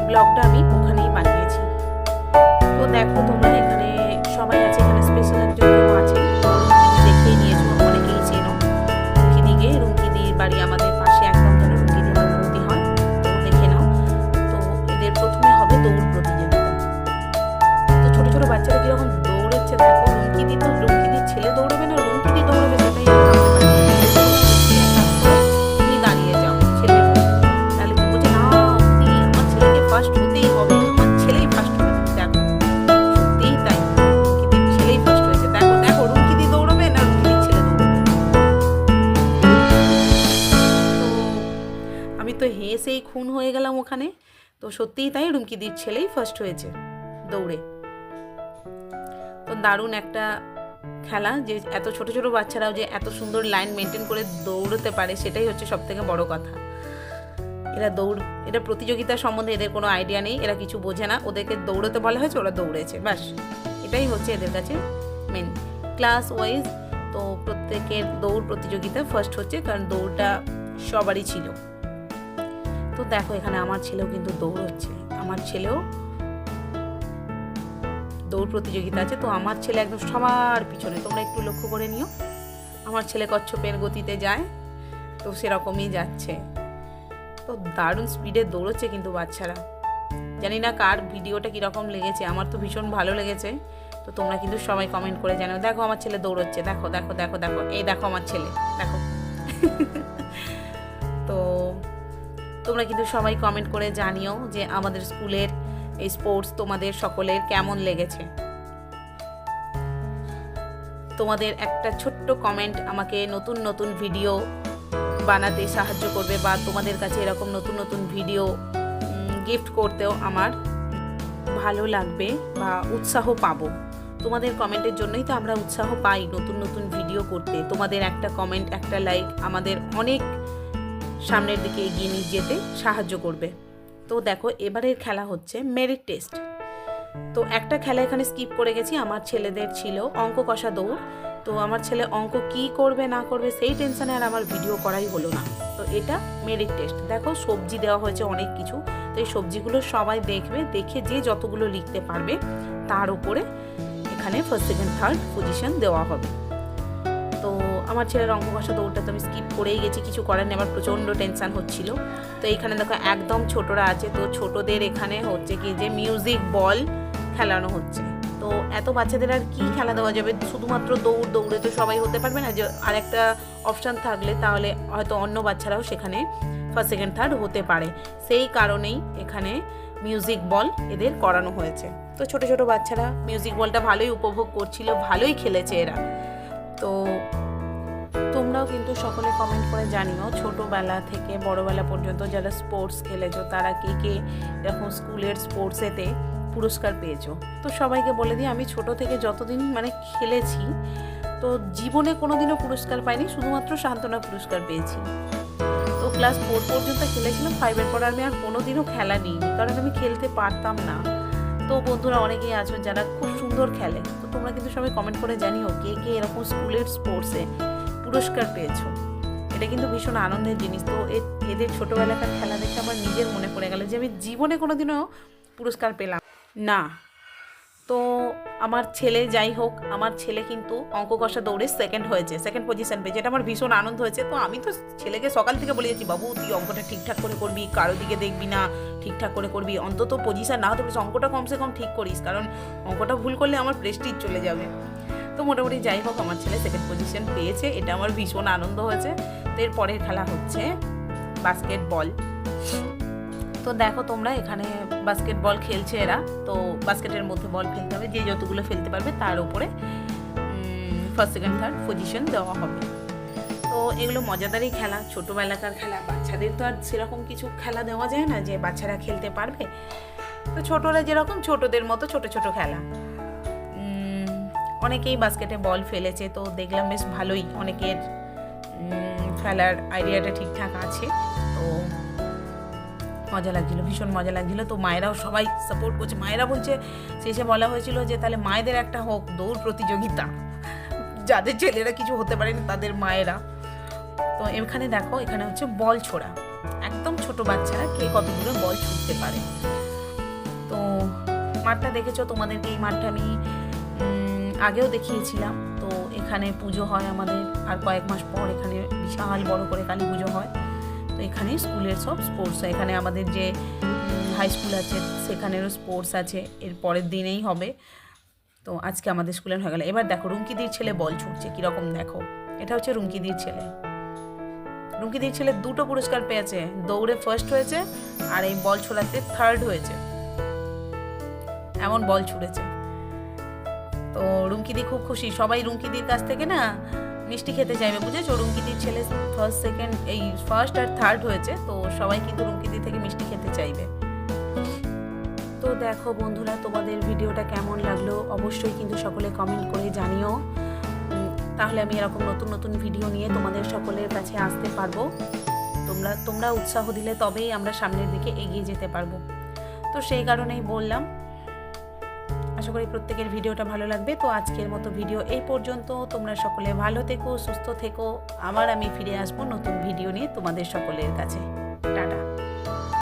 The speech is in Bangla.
ব্লগটা আমি ওখানেই বানিয়েছি। তো দেখো তোমরা এখানে সবাই আছে, এখানে স্পেশাল একজন কেউ আছে, দেখেই নিয়েছো, অনেকেই চেনো। রুমকিদিকে, রুমকিদির বাড়ি আমাদের পাশে একদম, যেন রুমকিদির অনুমতি হয়, তো দেখে নাও। তো এদের প্রথমে হবে দৌড় প্রতিযোগিতা। তো ছোট ছোট বাচ্চারা কিরকম দৌড়াচ্ছে দেখো। রুমকিদির ছেলে দৌড়াবে না রুমকিদি দৌড়াবে সেটাই তুমি দাঁড়িয়ে যাও ছেলে, তাহলে তো বলছে না আমার ছেলেকে ফার্স্ট হতেই হবে, আমার ছেলেই ফার্স্ট হবে। দেখো সত্যিই তাই, রুমকিদির ছেলেই ফার্স্ট হয়েছে। দেখো দেখো রুমকিদি দৌড়াবে না রুমকিদির ছেলে দৌড়াবে। তো আমি তো হেসেই খুন হয়ে গেলাম ওখানে। তো সত্যিই তাই, রুমকিদির ছেলেই ফার্স্ট হয়েছে দৌড়ে। তো দারুণ একটা খেলা, যে এত ছোট ছোট বাচ্চারাও যে এত সুন্দর লাইন মেনটেন করে দৌড়তে পারে, সেটাই হচ্ছে সব থেকে বড় কথা। এরা প্রতিযোগিতা সম্বন্ধে এদের কোনো আইডিয়া নেই, এরা কিছু বোঝে না, ওদেরকে দৌড়তে বলা হয়েছে, ওরা দৌড়েছে, ব্যাস এটাই হচ্ছে এদের কাছে মেন। ক্লাস ওয়াইজ তো প্রত্যেকের দৌড় প্রতিযোগিতা ফার্স্ট হচ্ছে, কারণ দৌড়টা সবারই ছিল। তো দেখো এখানে আমার ছেলেও কিন্তু দৌড় হচ্ছে, আমার ছেলেও দৌড় প্রতিযোগিতা আছে। তো আমার ছেলে একদম সবার পিছনে, তোমরা একটু লক্ষ্য করে নিও, আমার ছেলে কচ্ছপের গতিতে যায়, তো সেরকমই যাচ্ছে। তো দারুণ স্পিডে দৌড়চ্ছে কিন্তু বাচ্চারা। জানি না কার ভিডিওটা কীরকম লেগেছে, আমার তো ভীষণ ভালো লেগেছে। তো তোমরা কিন্তু সবাই কমেন্ট করে জানো। দেখো আমার ছেলে দৌড়চ্ছে, দেখো দেখো দেখো দেখো, এই দেখো আমার ছেলে, দেখো। তো তোমরা কিন্তু সবাই কমেন্ট করে জানিও যে আমাদের স্কুলের এই স্পোর্টস তোমাদের সকলের কেমন লেগেছে। তোমাদের একটা ছোট্ট কমেন্ট আমাকে নতুন নতুন ভিডিও বানাতে সাহায্য করবে, বা তোমাদের কাছে এরকম নতুন নতুন ভিডিও গিফট করতেও আমার ভালো লাগবে বা উৎসাহ পাবো। তোমাদের কমেন্টের জন্যই তো আমরা উৎসাহ পাই নতুন নতুন ভিডিও করতে। তোমাদের একটা কমেন্ট, একটা লাইক আমাদের অনেক সামনের দিকে এগিয়ে নিয়ে যেতে সাহায্য করবে। তো দেখো এবারের খেলা হচ্ছে মেরিট টেস্ট। তো একটা খেলা এখানে স্কিপ করে গেছি, আমার ছেলেদের ছিল অঙ্ক কষা দৌড়। তো আমার ছেলে অঙ্ক কি করবে না করবে সেই টেনশনে আর আমার ভিডিও করাই হলো না। তো এটা মেরিট টেস্ট। দেখো সবজি দেওয়া হয়েছে অনেক কিছু, তো এই সবজিগুলো সবাই দেখবে, দেখে যে যতগুলো লিখতে পারবে তার উপরে এখানে ফার্স্ট সেকেন্ড থার্ড পজিশন দেওয়া হবে। তো আমার ছেলের অঙ্ক কষা দৌড়টা তো আমি স্কিপ করেই গেছি, কিছু করার নেই, আমার প্রচণ্ড টেনশান হচ্ছিল। তো এইখানে দেখো একদম ছোটরা আছে, তো ছোটদের এখানে হচ্ছে কি যে মিউজিক বল খেলানো হচ্ছে। তো এত বাচ্চাদের আর কি খেলা দেওয়া যাবে, শুধুমাত্র দৌড়ে তো সবাই হতে পারবে না, যে আরেকটা অপশান থাকলে তাহলে হয়তো অন্য বাচ্চারাও সেখানে ফার্স্ট সেকেন্ড থার্ড হতে পারে। সেই কারণেই এখানে মিউজিক বল এদের করানো হয়েছে। তো ছোট ছোট বাচ্চারা মিউজিক বলটা ভালোই উপভোগ করছিল, ভালোই খেলেছে এরা। তো তোমরাও কিন্তু সকলে কমেন্ট করে জানিও ছোটোবেলা থেকে বড়োবেলা পর্যন্ত যারা স্পোর্টস খেলেছো তারা কে কে এরকম স্কুলের স্পোর্টসেতে পুরস্কার পেয়েছো। তো সবাইকে বলে দিই, আমি ছোট থেকে যতদিন খেলেছি, তো জীবনে কোনোদিনও পুরস্কার পাইনি, শুধুমাত্র সান্ত্বনা পুরস্কার পেয়েছি। তো ক্লাস 4 পর্যন্ত খেলেছিলাম, 5-এর পর আমি আর কোনোদিনও খেলা নিইনি, কারণ আমি খেলতে পারতাম না। তো বন্ধুরা অনেকেই আছো যারা খুব সুন্দর খেলে, তো তোমরা কিন্তু সবাই কমেন্ট করে জানিও কে কে এরকম স্কুলের স্পোর্টসে পুরস্কার পেয়েছো। এটা কিন্তু ভীষণ আনন্দের জিনিস। তো এদের ছোটোবেলাকার খেলা দেখে আমার নিজের মনে পড়ে গেল যে আমি জীবনে কোনোদিনও পুরস্কার পেলাম না। তো আমার ছেলে, যাই হোক, আমার ছেলে কিন্তু অঙ্ক কষা দৌড়ে সেকেন্ড হয়েছে, সেকেন্ড পজিশন পেয়েছে, এটা আমার ভীষণ আনন্দ হয়েছে। তো আমি তো ছেলেকে সকাল থেকে বলে যাচ্ছি, বাবু তুই অঙ্কটা ঠিকঠাক করে করবি, কারো দিকে দেখবি না, ঠিকঠাক করে করবি, অন্তত পজিশন না হতে পারিস, অঙ্কটা কমসে কম ঠিক করিস, কারণ অঙ্কটা ভুল করলে আমার প্রেস্টিজ চলে যাবে। তো মোটামুটি যাই হোক আমার ছেলে সেকেন্ড পজিশন পেয়েছে, এটা আমার ভীষণ আনন্দ হয়েছে। তো এর পরের খেলা হচ্ছে বাস্কেটবল। তো দেখো তোমরা এখানে বাস্কেটবল খেলছে এরা। তো বাস্কেটের মধ্যে বল ফেলতে হবে, যে যতগুলো ফেলতে পারবে তার উপরে ফার্স্ট সেকেন্ড থার্ড পজিশন দেওয়া হবে। তো এগুলো মজাদারই খেলা, ছোটোবেলাকার খেলা, বাচ্চাদের তো আর সেরকম কিছু খেলা দেওয়া যায় না যে বাচ্চারা খেলতে পারবে। তো ছোটরা যেরকম ছোটদের মতো ছোট ছোট খেলা। অনেকেই বাস্কেটে বল ফেলেছে, তো দেখলাম বেশ ভালোই অনেকের ফেলার আইডিয়াটা ঠিকঠাক আছে। তো মজা লাগছিলো, ভীষণ মজা লাগছিলো। তো মায়েরাও সবাই সাপোর্ট করছে, মায়েরা বলছে, শেষে বলা হয়েছিল যে তাহলে মায়েদের একটা হোক দৌড় প্রতিযোগিতা, যাদের ছেলেরা কিছু হতে পারেনি তাদের মায়েরা। তো এখানে দেখো, এখানে হচ্ছে বল ছোড়া, একদম ছোট বাচ্চারা কে কতগুলো বল ছুটতে পারে। তো মাঠটা দেখেছো, তোমাদেরকে এই মাঠটা আমি আগেও দেখিয়েছিলাম। তো এখানে পুজো হয় আমাদের, আর কয়েক মাস পর এখানে বিশাল বড় করে কালী পুজো হয়। তো এখানে স্কুলের সব স্পোর্টস হয়, এখানে আমাদের যে হাই স্কুল আছে সেখানেরও স্পোর্টস আছে, এর পরের দিনেই হবে। তো আজকে আমাদের স্কুলের হয়ে গেল। এবার দেখো রুমকিদির ছেলে বল ছুটছে কীরকম, দেখো এটা হচ্ছে রুমকিদির ছেলে। রুমকিদির ছেলে 2টো পুরস্কার পেয়েছে, দৌড়ে ফার্স্ট হয়েছে আর এই বল ছোড়াতে থার্ড হয়েছে, এমন বল ছুড়েছে। তো রুমকিদি খুব খুশি, সবাই রুমকিদির কাছ থেকে না মিষ্টি খেতে চাইবে, বুঝেছো? রুমকিদির ছেলে ফার্স্ট সেকেন্ড এই ফার্স্ট আর থার্ড হয়েছে, তো সবাই কিন্তু রুমকিদি থেকে মিষ্টি খেতে চাইবে। তো দেখো বন্ধুরা, তোমাদের ভিডিওটা কেমন লাগলো অবশ্যই কিন্তু সকলে কমেন্ট করে জানিও, তাহলে আমি এরকম নতুন নতুন ভিডিও নিয়ে তোমাদের সকলের কাছে আসতে পারবো। তোমরা উৎসাহ দিলে তবেই আমরা সামনের দিকে এগিয়ে যেতে পারবো। তো সেই কারণেই বললাম, আশা করি প্রত্যেকের ভিডিওটা ভালো লাগবে। তো আজকের মতো ভিডিও এই পর্যন্ত। তোমরা সকলে ভালো থেকো, সুস্থ থেকো। আবার আমি ফিরে আসবো নতুন ভিডিও নিয়ে তোমাদের সকলের কাছে। টাটা।